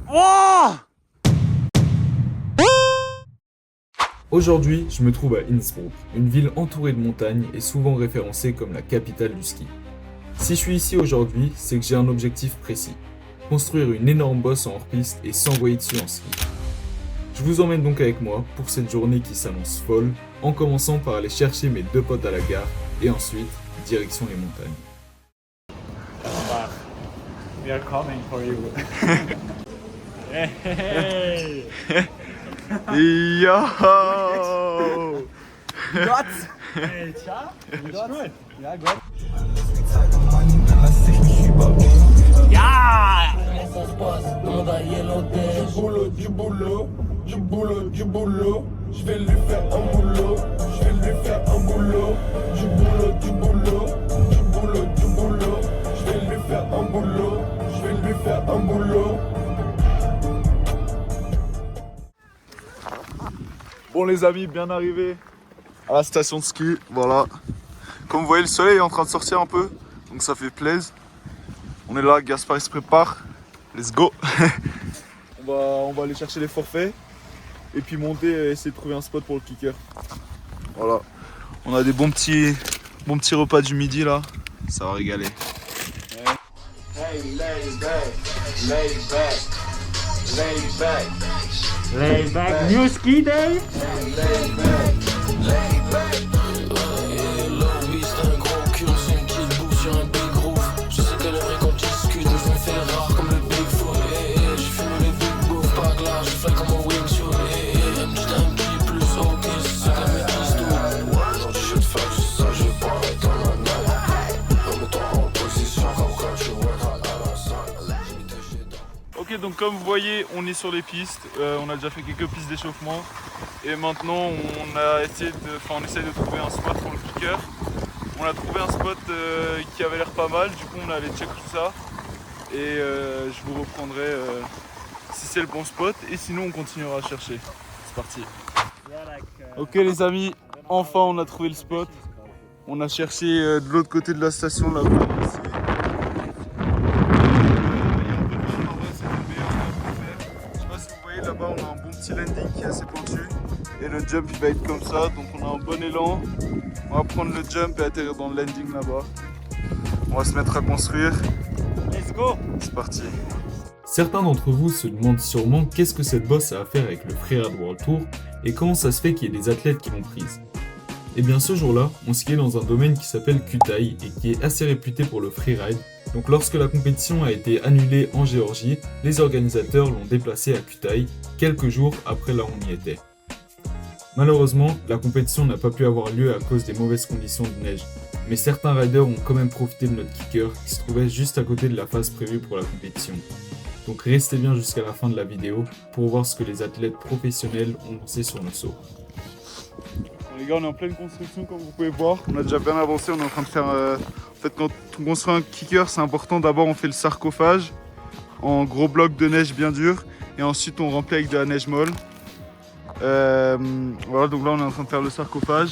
Oh! Aujourd'hui, je me trouve à Innsbruck, une ville entourée de montagnes et souvent référencée comme la capitale du ski. Si je suis ici aujourd'hui, c'est que j'ai un objectif précis. Construire une énorme bosse en hors-piste et s'envoyer dessus en ski. Je vous emmène donc avec moi pour cette journée qui s'annonce folle, en commençant par aller chercher mes 2 potes à la gare et ensuite, direction les montagnes. We are coming for you. Hey! Yo! Gott! Hey, ciao! Gut? Ja, gut. Ja! Du boulot, je vais lui faire un boulot, je vais lui faire un boulot, du boulot, je vais lui faire un boulot, je vais lui faire un boulot. Bon les amis, bien arrivé à la station de ski, voilà. Comme vous voyez, le soleil est en train de sortir un peu, donc ça fait plaisir. On est là, Gaspard il se prépare, let's go. on va aller chercher les forfaits et puis monter et essayer de trouver un spot pour le kicker. Voilà, on a des bons petits repas du midi là, ça va régaler. Hey, lay back, lay back, lay back. Lay back, new ski day! Ok, donc comme vous voyez, on est sur les pistes, on a déjà fait quelques pistes d'échauffement et maintenant on essaie de trouver un spot pour le kicker. On a trouvé un spot qui avait l'air pas mal, du coup on est allé check tout ça et je vous reprendrai si c'est le bon spot et sinon on continuera à chercher. C'est parti. Ok les amis, enfin on a trouvé le spot. On a cherché de l'autre côté de la station là-bas. Ici. Là-bas on a un bon petit landing qui est assez pentu et le jump il va être comme ça, donc on a un bon élan. On va prendre le jump et atterrir dans le landing là-bas. On va se mettre à construire. Let's go! C'est parti. Certains d'entre vous se demandent sûrement qu'est-ce que cette bosse a à faire avec le Freeride World Tour et comment ça se fait qu'il y ait des athlètes qui l'ont prise. Et bien ce jour-là, on skiait dans un domaine qui s'appelle Kütai et qui est assez réputé pour le freeride. Donc lorsque la compétition a été annulée en Géorgie, les organisateurs l'ont déplacée à Kütai quelques jours après là où on y était. Malheureusement, la compétition n'a pas pu avoir lieu à cause des mauvaises conditions de neige, mais certains riders ont quand même profité de notre kicker qui se trouvait juste à côté de la phase prévue pour la compétition. Donc restez bien jusqu'à la fin de la vidéo pour voir ce que les athlètes professionnels ont lancé sur nos sauts. Les gars, on est en pleine construction comme vous pouvez voir. On a déjà bien avancé, on est en train de faire... En fait, quand on construit un kicker, c'est important. D'abord, on fait le sarcophage en gros blocs de neige bien dur. Et ensuite, on remplit avec de la neige molle. Voilà, donc là, on est en train de faire le sarcophage.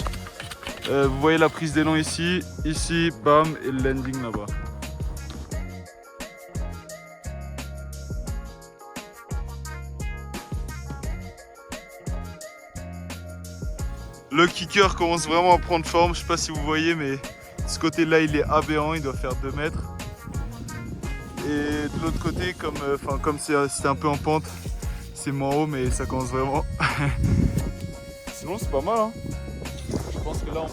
Vous voyez la prise d'élan ici. Ici, bam, et le landing là-bas. Le kicker commence vraiment à prendre forme, je sais pas si vous voyez, mais ce côté-là il est aberrant, il doit faire 2 mètres. Et de l'autre côté, comme c'est un peu en pente, c'est moins haut, mais ça commence vraiment. Sinon c'est pas mal, hein. Je pense que là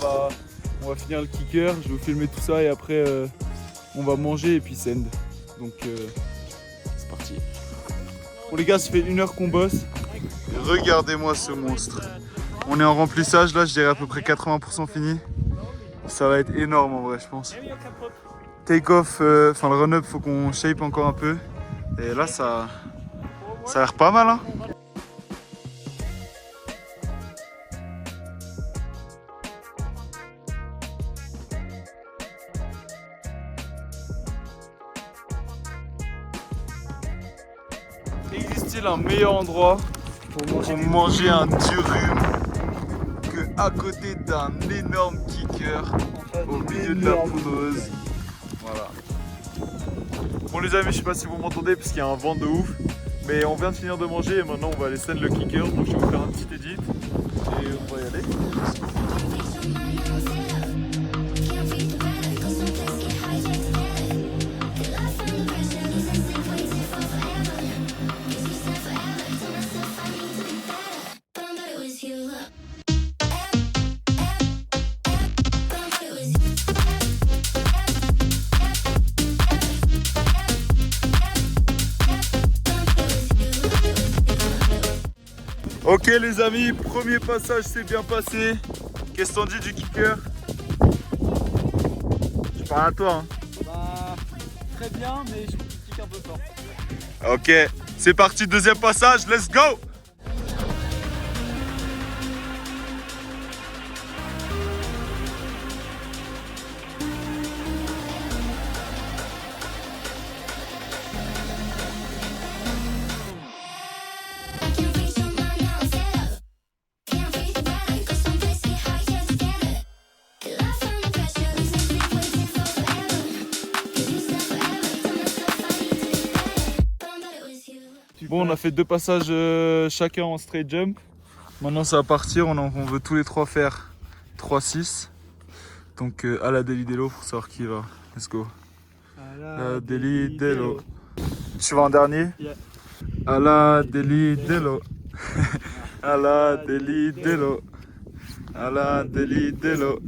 on va finir le kicker, je vais vous filmer tout ça et après on va manger et puis send. Donc c'est parti. Bon les gars, ça fait 1 heure qu'on bosse. Et regardez-moi ce monstre. On est en remplissage là, je dirais à peu près 80% fini. Ça va être énorme en vrai, je pense. Take off, le run-up, faut qu'on shape encore un peu. Et là, ça a l'air pas mal, hein. Existe-t-il un meilleur endroit pour manger un durum que à côté d'un énorme kicker au milieu de la poudreuse? Voilà. Bon les amis, je sais pas si vous m'entendez parce qu'il y a un vent de ouf, Mais on vient de finir de manger et maintenant on va aller send le kicker. Donc je vais vous faire un petit edit et on va y aller. Ok les amis, premier passage s'est bien passé. Qu'est-ce qu'on dit du kicker? Je parle à toi. Hein. Bah, très bien, mais je trouve qu'il kick un peu fort. Ok, c'est parti, deuxième passage, let's go! Bon, on a fait 2 passages chacun en straight jump. Maintenant ça va partir, on veut tous les 3 faire 3-6. Donc à la Deli Delo pour savoir qui va. Let's go. À La Deli Delo. Tu vas en dernier? Yeah. À la Deli Delo. À la Deli Delo. À la Deli Delo.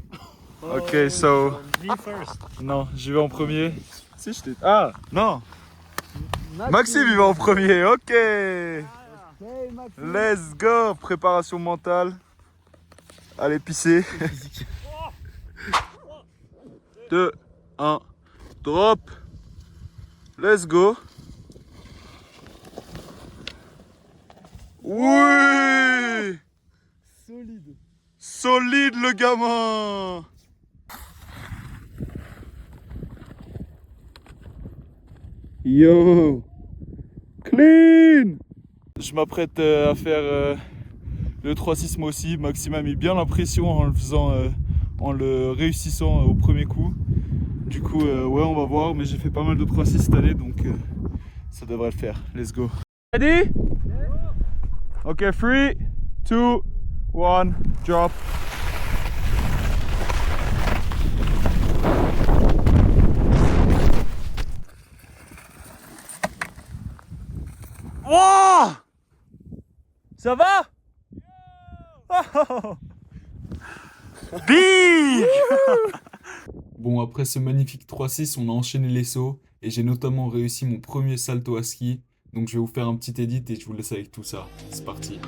Ok, so. Me first. Non, j'y vais en premier. Si je t'ai. Ah, non! Maxime, il va en premier, ok! Let's go! Préparation mentale. Allez, pisser. 2, 1, drop. Let's go. Oui! Solide. Solide le gamin! Yo! Clean! Je m'apprête à faire le 3-6 moi aussi. Maxime a mis bien la pression en le faisant, en le réussissant au premier coup. Du coup, ouais, on va voir. Mais j'ai fait pas mal de 3-6 cette année, donc ça devrait le faire. Let's go. Ready? Ok, 3, 2, 1, drop. Oh! Ça va? Oh! Big! Bon, après ce magnifique 3-6, on a enchaîné les sauts et j'ai notamment réussi mon premier salto à ski. Donc je vais vous faire un petit edit et je vous laisse avec tout ça. C'est parti.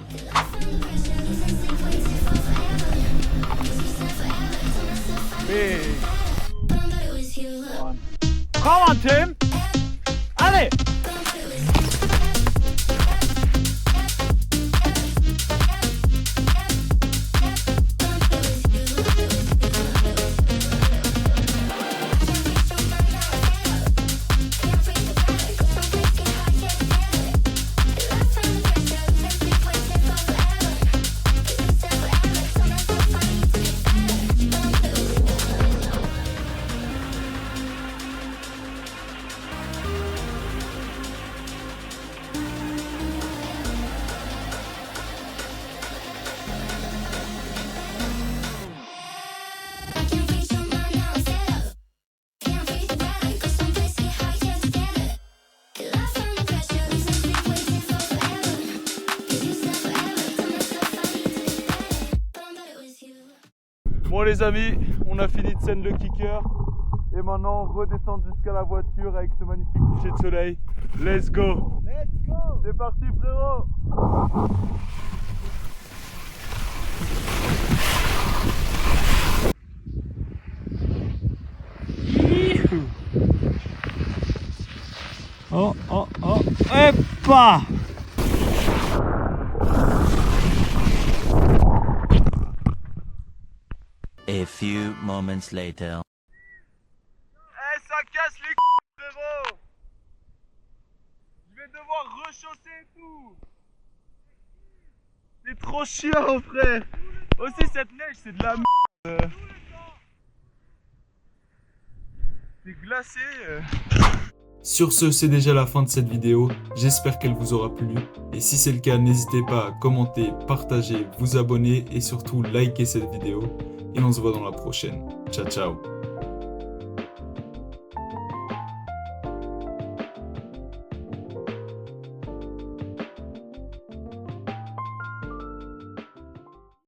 Big. Come on, Tim! Allez! Bon les amis, on a fini de send le kicker. Et maintenant on redescend jusqu'à la voiture avec ce magnifique coucher de soleil. Let's go! Let's go! C'est parti frérot! Oh, oh, oh, hoppa! A few moments later. Eh, ça casse les couilles frérot! Je vais devoir rechausser et tout! C'est trop chiant frère! Aussi cette neige c'est de la merde! C'est glacé! Sur ce, c'est déjà la fin de cette vidéo, j'espère qu'elle vous aura plu, et si c'est le cas, n'hésitez pas à commenter, partager, vous abonner et surtout liker cette vidéo, et on se voit dans la prochaine. Ciao ciao.